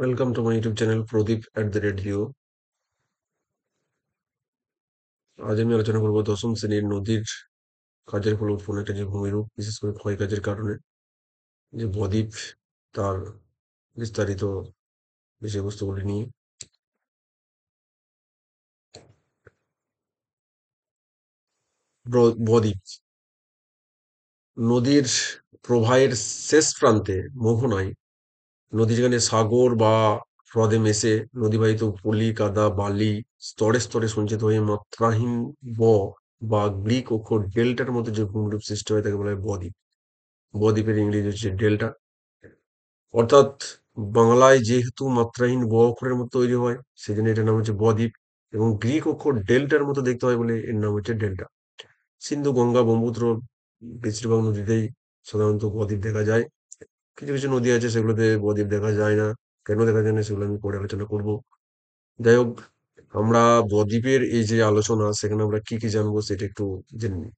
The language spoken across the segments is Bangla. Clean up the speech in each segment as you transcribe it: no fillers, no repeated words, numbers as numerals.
Welcome to my YouTube channel Pradeep at the radio. আজ আমি আলোচনা করবো দশম শ্রেণীর নদীর কাজের ফলে উৎপন্ন একটা যে ভূমিরূপ, বিশেষ করে ক্ষয় কাজের কারণে যে বদ্বীপ, তার বিস্তারিত বিষয়বস্তুগুলি নিয়ে। বদ্বীপ নদীর প্রবাহের শেষ প্রান্তে মোহনায়, নদী যেখানে সাগর বা হ্রদে মেশে নদীবাহিত পলি কাদা বালি স্তরে স্তরে সঞ্চিত হয়ে মাত্রাহীন ব বা গ্রিক অক্ষর ডেল্টার মতো যে ভূমিরূপ সৃষ্টি হয় তাকে বলা হয় বদ্বীপ। বদ্বীপের ইংরেজি হচ্ছে ডেল্টা। অর্থাৎ বাংলায় যেহেতু মাত্রাহীন ব অক্ষরের মতো তৈরি হয়, সেজন্য এটার নাম হচ্ছে বদ্বীপ। এবং গ্রিক অক্ষর ডেল্টার মতো দেখতে হয় বলে এর নাম হচ্ছে ডেল্টা। সিন্ধু গঙ্গা ব্রহ্মপুত্র বেশিরভাগ নদীতেই সাধারণত বদ্বীপ দেখা যায়। কিছু কিছু নদী আছে সেগুলোতে বদ্বীপ দেখা যায় না। কেন দেখা যায় না সেগুলো আমি পরে আলোচনা করব। যাই হোক, আমরা বদ্বীপের এই যে আলোচনা, সেখানে আমরা কি কি জানবো সেটা একটু জেনে নিই।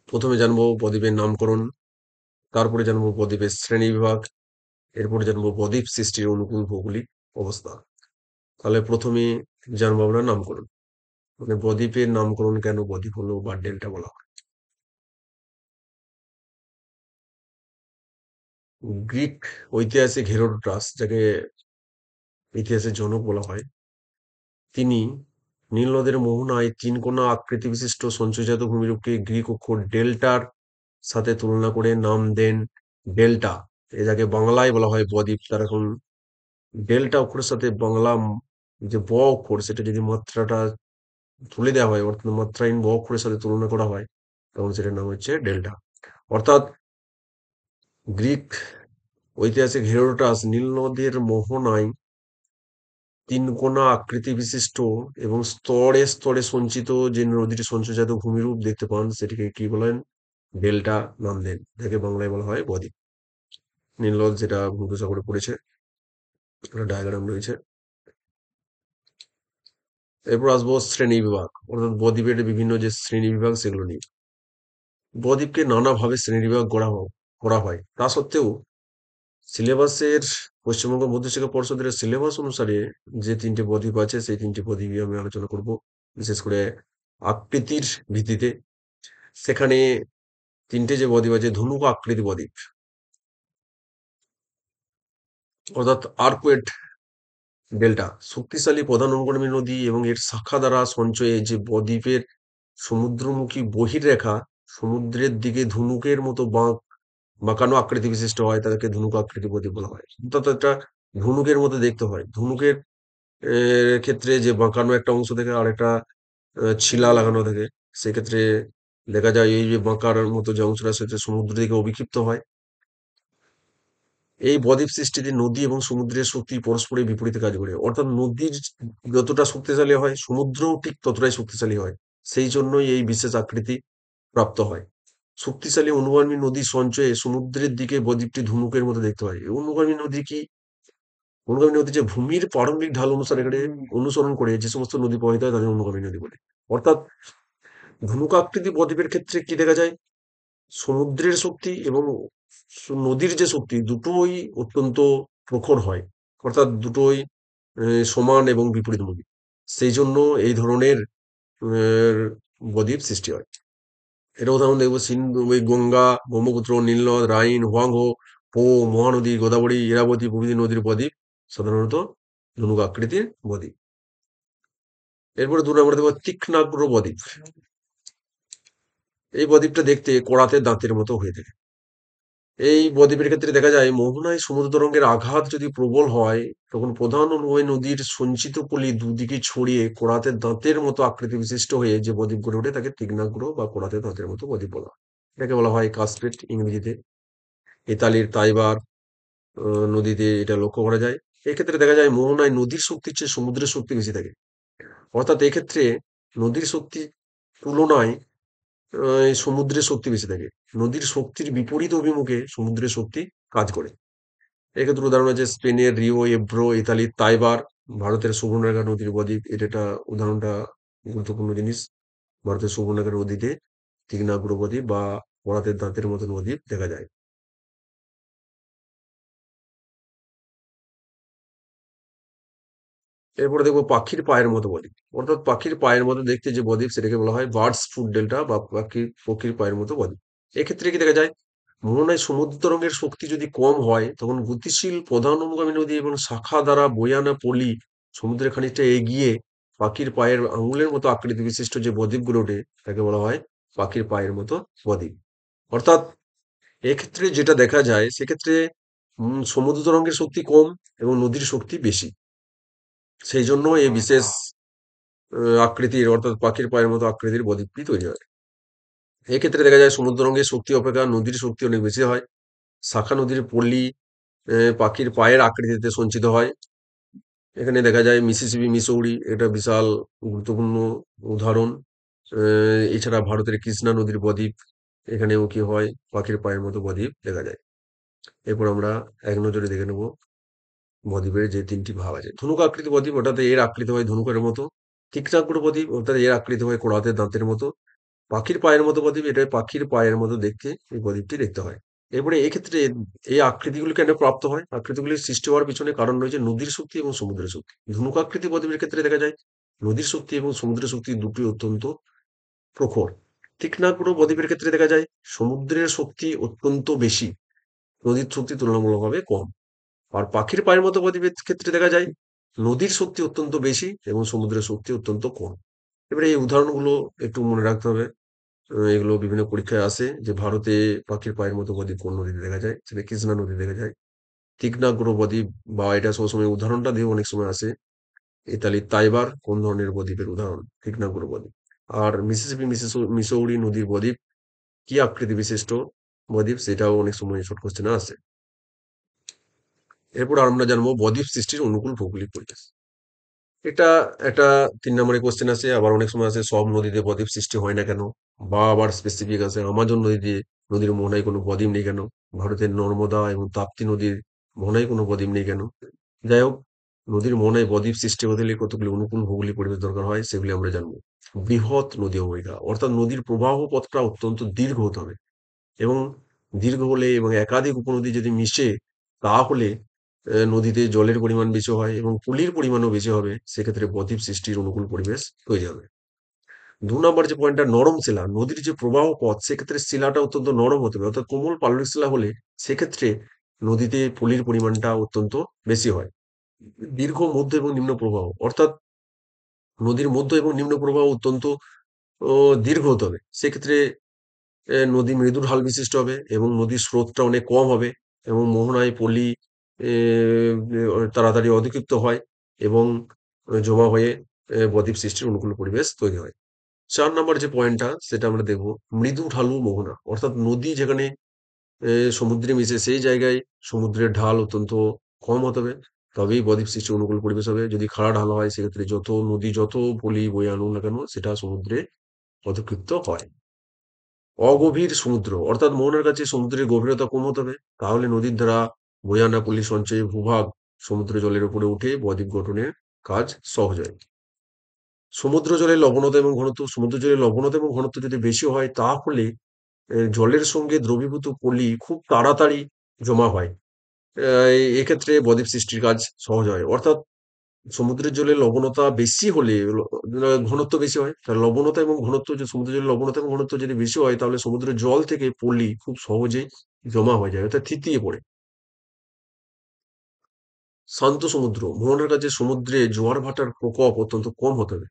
প্রথমে জানবো বদ্বীপের নামকরণ, তারপরে জানবো বদ্বীপের শ্রেণীবিভাগ, এরপরে জানবো বদ্বীপ সৃষ্টির অনুকূল ভৌগোলিক অবস্থা। তাহলে প্রথমে জানবো আমরা নামকরণ, মানে বদ্বীপের নামকরণ কেন বদ্বীপ হলো বা ডেল্টা বলা হয়। গ্রিক ঐতিহাসিক হেরোডোটাস, যাকে ইতিহাসের জনক বলা হয়, তিনি নীল নদের মোহনায় তিন কোণা আকৃতি বিশিষ্ট সঞ্চয়জাত ভূমিরূপকে গ্রিক অক্ষর ডেল্টার সাথে তুলনা করে নাম দেন ডেল্টা। যাকে বাংলায় বলা হয় বদ্বীপ। তার এখন ডেল্টা অক্ষরের সাথে বাংলা যে ব অক্ষর, সেটা যদি মাত্রাটা তুলে দেওয়া হয়, অর্থাৎ মাত্রাহীন ব অক্ষরের সাথে তুলনা করা হয়, তখন সেটার নাম হচ্ছে ডেল্টা। অর্থাৎ গ্রিক ঐতিহাসিক হেরোডোটাস নীল নদের মোহনায় তিন কোণা আকৃতি বিশিষ্ট এবং স্তরে স্তরে সঞ্চিত যে নদীটি সঞ্চয়জাত ভূমিরূপ দেখতে পান, সেটিকে কি বলেন? ডেল্টা নাম দেন, যাকে বাংলায় বলা হয় বদ্বীপ। নীল নদ যেটা ভূমধ্যসাগরে পড়েছে, একটা ডায়াগ্রাম রয়েছে। এরপর আসবো শ্রেণী বিভাগ, অর্থাৎ বদ্বীপের বিভিন্ন যে শ্রেণী বিভাগ সেগুলো নিয়ে। বদ্বীপকে নানাভাবে শ্রেণীবিভাগ করা হয়। তা সত্ত্বেও সিলেবাসের, পশ্চিমবঙ্গ মধ্যশিক্ষা পর্ষদের সিলেবাস অনুসারে যে তিনটে বদ্বীপ আছে, সেই তিনটে বদ্বীপই আমি আলোচনা করব। বিশেষ করে আকৃতির ভিত্তিতে সেখানে তিনটে যে বদ্বীপ আছে, ধনুক আকৃতি বদ্বীপ, অর্থাৎ আর্কুয়েট ডেল্টা, শক্তিশালী প্রধান অনুগামী নদী এবং এর শাখা দ্বারা সঞ্চয়ে যে বদ্বীপের সমুদ্রমুখী বহির্রেখা সমুদ্রের দিকে ধনুকের মতো বাঁকানো আকৃতি বিশিষ্ট হয়, তাদেরকে ধনুক আকৃতি বদ্বীপ বলা হয়। অর্থাৎ একটা ধনুকের মতো দেখতে হয়। ধনুকের ক্ষেত্রে যে বাঁকানো একটা অংশ থেকে আর একটা ছিলা লাগানো থাকে, সেক্ষেত্রে দেখা যায় এই যে বাঁকার মতো যে অংশটা, সেটা সমুদ্র দিকে অভিক্ষিপ্ত হয়। এই বদ্বীপ সৃষ্টিতে নদী এবং সমুদ্রের শক্তি পরস্পরের বিপরীতে কাজ করে। অর্থাৎ নদীর যতটা শক্তিশালী হয়, সমুদ্রও ঠিক ততটাই শক্তিশালী হয়। সেই জন্যই এই বিশেষ আকৃতি প্রাপ্ত হয়। শক্তিশালী অনুগামী নদী সঞ্চয়ে সমুদ্রের দিকে বদ্বীপটি ধনুকের মতো দেখতে হয়। এই অনুগামী নদী কি? অনুগামী নদী যে ভূমির প্রারম্ভিক ঢাল অনুসরণ করে যে সমস্ত নদী প্রবাহিত হয়, তাদের অনুগামী নদী বলে। অর্থাৎ ধনুকাকৃতি বদ্বীপের ক্ষেত্রে কি দেখা যায়? সমুদ্রের শক্তি এবং নদীর যে শক্তি, দুটোই অত্যন্ত প্রখর হয়। অর্থাৎ দুটোই সমান এবং বিপরীতমুখী। সেই জন্য এই ধরনের বদ্বীপ সৃষ্টি হয়। এটা উদাহরণ দেখবো, সিন্ধু, ওই গঙ্গা, ব্রহ্মপুত্র, নীলনদ, রাইন, হোয়াংহো, পো, মহানদী, গোদাবরী, ইরাবতী প্রভৃতি নদীর বদ্বীপ সাধারণত ধনুক আকৃতির বদ্বীপ। এরপরে 2 নম্বরে দেখবো তীক্ষ্ণাগ্র বদ্বীপ। এই বদ্বীপটা দেখতে করাতে দাঁতের মতো হয়ে থাকে। এই বদ্বীপের ক্ষেত্রে দেখা যায়, মোহনায় সমুদ্র তরঙ্গের আঘাত যদি প্রবল হয়, তখন প্রধান অনুভয় নদীর সঞ্চিত পলি দুদিকে ছড়িয়ে কোরাতে দাঁতের মতো আকৃতি বিশিষ্ট হয়ে যে বদ্বীপ গড়ে ওঠে, তাকে তীক্ষ্ণাগ্র বা কোরাতে দাঁতের মতো বদ্বীপ বলা হয়। এটাকে বলা হয় কাসপেট ইংরেজিতে। ইতালির তাইবার নদীতে এটা লক্ষ্য করা যায়। এক্ষেত্রে দেখা যায় মোহনায় নদীর শক্তির চেয়ে সমুদ্রের শক্তি বেশি থাকে। অর্থাৎ এক্ষেত্রে নদীর শক্তির তুলনায় এই সমুদ্রের শক্তি বেশি থাকে। নদীর শক্তির বিপরীত অভিমুখে সমুদ্রের শক্তি কাজ করে। এক্ষেত্রে উদাহরণ আছে স্পেনের রিও এব্রো, ইতালির তাইবার, ভারতের সুবর্ণরেখা নদীর বদ্বীপ। এটা একটা উদাহরণটা গুরুত্বপূর্ণ জিনিস। ভারতের সুবর্ণরেখা নদীতে তীক্ষ্ণাগ্র বদ্বীপ বা করাতের দাঁতের মতো বদ্বীপ দেখা যায়। এরপরে দেখবো পাখির পায়ের মতো বদ্বীপ। অর্থাৎ পাখির পায়ের মতো দেখতে যে বদ্বীপ সেটাকে বলা হয় বার্ডস ফুট ডেল্টা বা পক্ষীর পায়ের মতো বদ্বীপ। এক্ষেত্রে কি দেখা যায়, মোহনায় সমুদ্র তরঙ্গের শক্তি যদি কম হয় তখন গতিশীল প্রধান অনুগামী নদী এবং শাখা দ্বারা বয়ে আনা পলি সমুদ্রের খানিকটা এগিয়ে পাখির পায়ের আঙুলের মতো আকৃতি বিশিষ্ট যে বদ্বীপগুলো ওঠে তাকে বলা হয় পাখির পায়ের মতো বদ্বীপ। অর্থাৎ এক্ষেত্রে যেটা দেখা যায় সেক্ষেত্রে সমুদ্র তরঙ্গের শক্তি কম এবং নদীর শক্তি বেশি। সেই জন্য এই বিশেষ আকৃতির অর্থাৎ পাখির পায়ের মতো আকৃতির বদ্বীপটি তৈরি হয়। এক্ষেত্রে দেখা যায় সমুদ্র তরঙ্গের শক্তি অপেক্ষা নদীর শক্তি অনেক বেশি হয়। শাখা নদীর পল্লী পাখির পায়ের আকৃতিতে সঞ্চিত হয়। এখানে দেখা যায় মিসিসিপি, মিসৌরি এটা বিশাল গুরুত্বপূর্ণ উদাহরণ। এছাড়া ভারতের কৃষ্ণা নদীর বদ্বীপ, এখানেও কি হয় পাখির পায়ের মতো বদ্বীপ দেখা যায়। এরপর আমরা এক নজরে দেখে নেব বদ্বীপের যে ৩ টি ভাগ আছে। ধনুক আকৃতি বদ্বীপ অর্থাৎ এর আকৃতি হয় ধনুকের মতো। তীক্ষ্ণাগ্র বদ্বীপ অর্থাৎ এর আকৃতি হয় কোলাহতের দাঁতের মতো। পাখির পায়ের মতো বদ্বীপ, এটা পাখির পায়ের মতো দেখতে এই বদ্বীপটি দেখতে হয়। এরপরে এক্ষেত্রে এই আকৃতিগুলি কেন প্রাপ্ত হয়? আকৃতিগুলির সৃষ্টি হওয়ার পিছনে কারণ রয়েছে নদীর শক্তি এবং সমুদ্রের শক্তি। ধনুকাকৃতি বদ্বীপের ক্ষেত্রে দেখা যায় নদীর শক্তি এবং সমুদ্রের শক্তি দুটি অত্যন্ত প্রখর। তীক্ষ্ণাগ্র বদ্বীপের ক্ষেত্রে দেখা যায় সমুদ্রের শক্তি অত্যন্ত বেশি, নদীর শক্তি তুলনামূলকভাবে কম। আর পাখির পায়ের মতো বদ্বীপের ক্ষেত্রে দেখা যায় নদীর শক্তি অত্যন্ত বেশি এবং সমুদ্রের শক্তি অত্যন্ত কম। এবারে এই উদাহরণগুলো একটু মনে রাখতে হবে। এগুলো বিভিন্ন পরীক্ষায় আসে যে ভারতে পাখির পায়ের মতো বদ্বীপ কোন নদীতে দেখা যায়? সেটা কৃষ্ণা নদী দেখা যায়। তীক্ষ্ণাগ্র বদ্বীপ বা এটা সবসময় উদাহরণটা দিয়েও অনেক সময় আসে। ইতালির তাইবার কোন ধরনের বদ্বীপের উদাহরণ? তীক্ষ্ণাগ্র বদ্বীপ। আর মিসিসিপি মিসৌরি নদীর বদ্বীপ কি আকৃতি বিশিষ্ট বদ্বীপ? সেটাও অনেক সময় শর্ট কোশ্চেনে আসে। এরপর আমরা জানবো বদ্বীপ সৃষ্টির অনুকূল ভৌগোলিক পরিবেশ। এটা একটা ৩ নম্বরের কোশ্চেন আসে। আবার অনেক সময় আসে সব নদীতে বদ্বীপ সৃষ্টি হয় না কেন? বা আবার স্পেসিফিক আসে আমাজন নদীর মোহনায় কোনো বদ্বীপ নেই কেন? ভারতের নর্মদা এবং তাপ্তি নদীর মোহনায় কোনো বদ্বীপ নেই কেন? যাই হোক, নদীর মোহনায় বদ্বীপ সৃষ্টি হতে হলে কতগুলি অনুকূল ভৌগোলিক পরিবেশ দরকার হয় সেগুলি আমরা জানবো। বৃহৎ নদী অববাহিকা অর্থাৎ নদীর প্রবাহ পথটা অত্যন্ত দীর্ঘ হতে হবে এবং দীর্ঘ হলে এবং একাধিক উপনদী যদি মিশে তাহলে নদীতে জলের পরিমাণ বেশি হয় এবং পলির পরিমাণও বেশি হবে। সেক্ষেত্রে বদ্বীপ সৃষ্টির অনুকূল পরিবেশ তৈরি হবে। ২ নম্বর যে পয়েন্টটা নরম শিলা, নদীর যে প্রবাহ পথ সেক্ষেত্রে শিলাটা অত্যন্ত নরম হতে হবে। অর্থাৎ কোমল পাললিক শিলা হলে সেক্ষেত্রে নদীতে পলির পরিমাণটা অত্যন্ত বেশি হয়। দীর্ঘ, মধ্য এবং নিম্ন প্রবাহ অর্থাৎ নদীর মধ্য এবং নিম্ন প্রবাহ অত্যন্ত ও দীর্ঘ হতে হবে। সেক্ষেত্রে নদী মৃদু ঢাল বিশিষ্ট হবে এবং নদীর স্রোতটা অনেক কম হবে এবং মোহনায় পলি এ তাড়াতাড়ি অধিকৃত হয় এবং জমা হয়ে বদ্বীপ সৃষ্টির অনুকূল পরিবেশ তৈরি হয়। ৪ নম্বর যে পয়েন্টটা সেটা আমরা দেখব মৃদু ঢালু মোহনা। অর্থাৎ নদী যেখানে সমুদ্রে মিশে সেই জায়গায় সমুদ্রের ঢাল অত্যন্ত কম হতে হবে। তবেই বদ্বীপ সৃষ্টির অনুকূল পরিবেশ হবে। যদি খাড়া ঢাল হয় সেক্ষেত্রে নদী যত পলি বয়ে আনুক না কেন সেটা সমুদ্রে অধিকৃত হয়। অগভীর সমুদ্র অর্থাৎ মোহনার কাছে সমুদ্রের গভীরতা কম হতে হবে। তাহলে নদীর দ্বারা বয়ে আনা পলি সঞ্চয়ী ভূভাগ সমুদ্র জলের উপরে উঠে বদ্বীপ গঠনের কাজ সহজ হয়। সমুদ্র জলের লবণতা এবং ঘনত্ব যদি বেশি হয় তাহলে জলের সঙ্গে দ্রবীভূত পলি খুব তাড়াতাড়ি জমা হয়। এক্ষেত্রে বদ্বীপ সৃষ্টির কাজ সহজ হয়। অর্থাৎ সমুদ্রের জলে লবণতা বেশি হলে ঘনত্ব বেশি হয়। তাহলে লবণতা এবং ঘনত্ব যে সমুদ্রের জলের লবণতা এবং ঘনত্ব যদি বেশি হয় তাহলে সমুদ্রের জল থেকে পলি খুব সহজেই জমা হয়ে যায় অর্থাৎ থিতিয়ে পড়ে। শান্ত সমুদ্র মোহনার কাছে সমুদ্রে জোয়ার ভাটার প্রকোপ অত্যন্ত কম হতে হবে।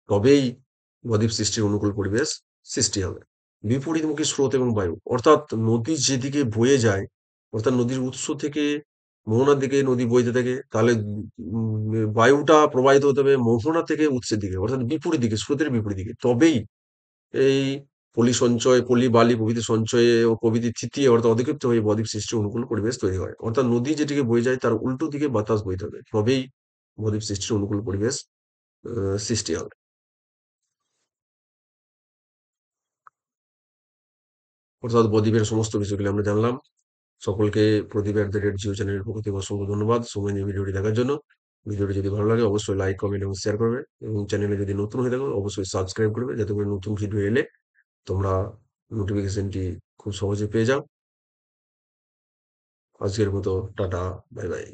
তবেই বদ্বীপ সৃষ্টির অনুকূল পরিবেশ সৃষ্টি হবে। বিপরীতমুখী স্রোত এবং বায়ু অর্থাৎ নদী যেদিকে বয়ে যায় অর্থাৎ নদীর উৎস থেকে মোহনার দিকে নদী বইতে থাকে তাহলে বায়ুটা প্রবাহিত হতে হবে মোহনা থেকে উৎসের দিকে অর্থাৎ বিপরীত দিকে স্রোতের বিপরীত দিকে। তবেই এই পলি সঞ্চয়, পলি বালি প্রভৃতি সঞ্চয়ে ও প্রভৃতি থিতিয়ে অর্থাৎ অধিকৃত হয়ে বদ্বীপ সৃষ্টির অনুকূল পরিবেশ তৈরি হয়। অর্থাৎ নদী যেদিকে বয়ে যায় তার উল্টো দিকে বাতাস বইতে হবে। তবেই বদ্বীপ সৃষ্টির অনুকূল পরিবেশ সৃষ্টি হবে। অর্থাৎ বদ্বীপের সমস্ত বিষয়গুলি আমরা জানলাম। সকলকে প্রদীপ @জিও চ্যানেলের পক্ষ থেকে অসংখ্য ধন্যবাদ সময় নিয়ে ভিডিওটি দেখার জন্য। ভিডিওটি যদি ভালো লাগে অবশ্যই লাইক, কমেন্ট এবং শেয়ার করবে এবং চ্যানেলে যদি নতুন হয়ে থাকো অবশ্যই সাবস্ক্রাইব করবে যাতে করে নতুন ভিডিও এলে তোমরা নোটিফিকেশনটি খুব সহজে পেয়ে যাও। আজকের মতো টাটা, বাই বাই।